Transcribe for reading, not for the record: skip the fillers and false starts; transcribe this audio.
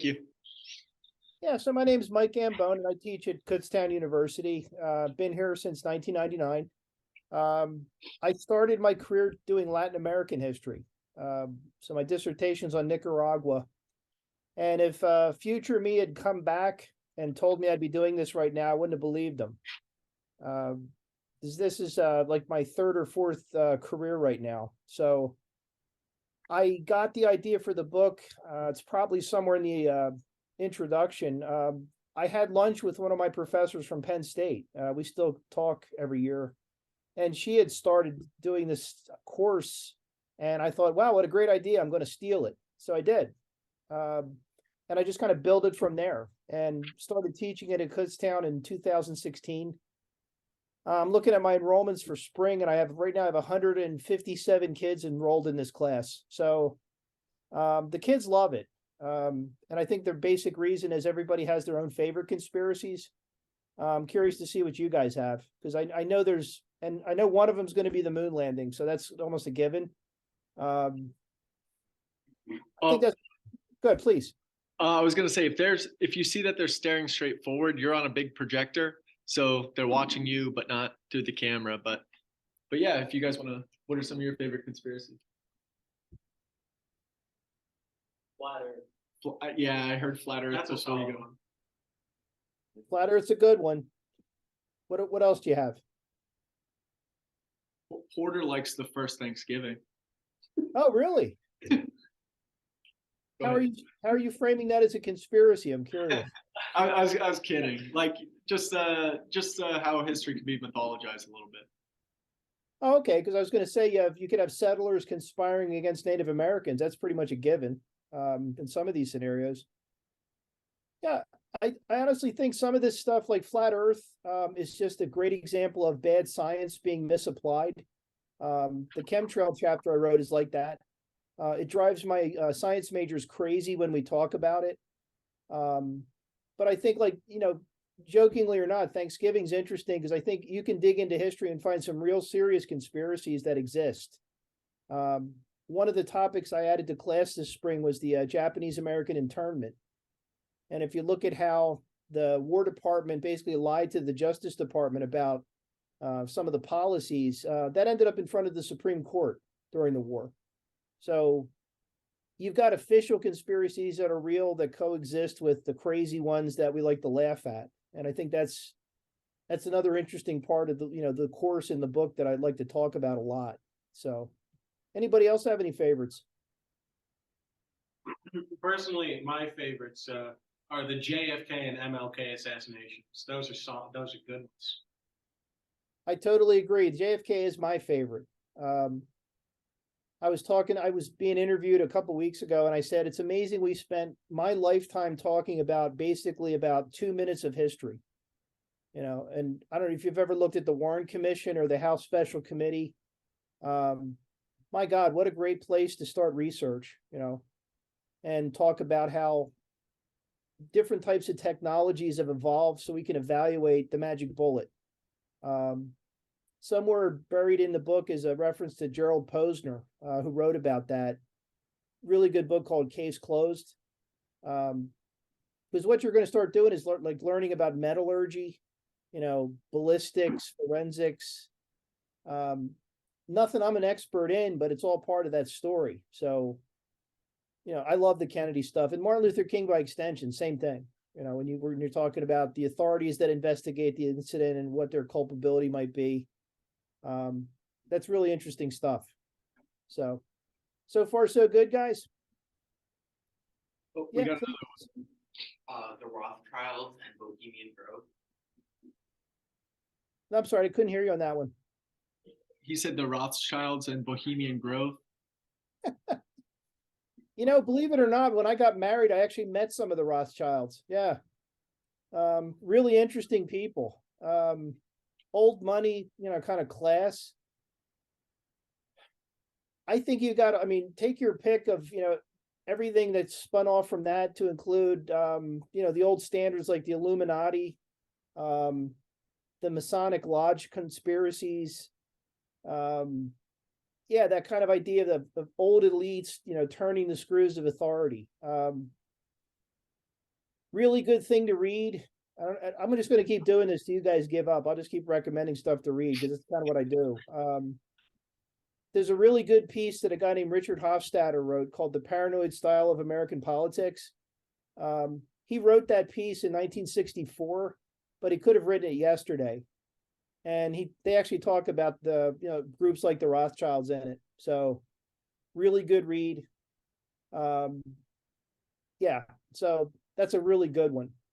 you. Yeah, so my name is Mike Gambone, and I teach at Kutztown University. Been here since 1999. I started my career doing Latin American history. So my dissertation's on Nicaragua. And if future me had come back and told me I'd be doing this right now, I wouldn't have believed them. This is like my third or fourth career right now. So I got the idea for the book. It's probably somewhere in the introduction. I had lunch with one of my professors from Penn State. We still talk every year, and she had started doing this course, and I thought, wow, what a great idea! I'm going to steal it. So I did, and I just kind of built it from there and started teaching it at Kutztown in 2016. I'm looking at my enrollments for spring, and I have 157 kids enrolled in this class. So the kids love it. And I think their basic reason is everybody has their own favorite conspiracies. I'm curious to see what you guys have, because I know I know one of them is going to be the moon landing, so that's almost a given. I think that's good. Please. I was going to say, if you see that they're staring straight forward, you're on a big projector, so they're watching you, but not through the camera. But yeah, if you guys want to, what are some of your favorite conspiracies? Flat Earth. Yeah, I heard flat Earth. That's a solid one. Flat Earth's a good one. What else do you have? Porter likes the first Thanksgiving. Oh, really? How are you framing that as a conspiracy? I'm curious. I was kidding. Like just how history can be mythologized a little bit. Oh, okay, because I was going to say, yeah, you could have settlers conspiring against Native Americans. That's pretty much a given in some of these scenarios. Yeah, I honestly think some of this stuff, like flat Earth, is just a great example of bad science being misapplied. The chemtrail chapter I wrote is like that. It drives my science majors crazy when we talk about it. But I think, like, jokingly or not, Thanksgiving's interesting because I think you can dig into history and find some real serious conspiracies that exist. One of the topics I added to class this spring was the Japanese American internment. And if you look at how the War Department basically lied to the Justice Department about some of the policies, that ended up in front of the Supreme Court during the war. So you've got official conspiracies that are real that coexist with the crazy ones that we like to laugh at. And I think that's another interesting part of the course in the book that I'd like to talk about a lot. So anybody else have any favorites? Personally, my favorites are the JFK and MLK assassinations. Those are solid. Those are good ones. I totally agree. JFK is my favorite. I was being interviewed a couple weeks ago, and I said, it's amazing we spent my lifetime talking about basically about 2 minutes of history. And I don't know if you've ever looked at the Warren Commission or the House Special Committee. My God, what a great place to start research, and talk about how different types of technologies have evolved so we can evaluate the magic bullet. Somewhere buried in the book is a reference to Gerald Posner, who wrote about that. Really good book called Case Closed. Because what you're going to start doing is learning about metallurgy, ballistics, forensics. Nothing I'm an expert in, but it's all part of that story. So, I love the Kennedy stuff, and Martin Luther King by extension, same thing. When you're talking about the authorities that investigate the incident and what their culpability might be. That's really interesting stuff. So far so good, guys. Oh, we got another one. The Rothschilds and Bohemian Grove. No, I'm sorry, I couldn't hear you on that one. He said the Rothschilds and Bohemian Grove. Believe it or not, when I got married, I actually met some of the Rothschilds. Yeah. Really interesting people. Old money, kind of class. I think take your pick of, everything that's spun off from that to include, the old standards like the Illuminati, the Masonic Lodge conspiracies. That kind of idea of old elites, turning the screws of authority. really good thing to read. I'm just going to keep doing this till you guys give up. I'll just keep recommending stuff to read because it's kind of what I do. There's a really good piece that a guy named Richard Hofstadter wrote called "The Paranoid Style of American Politics." He wrote that piece in 1964, but he could have written it yesterday. And they actually talk about the groups like the Rothschilds in it. So really good read. Yeah, so that's a really good one.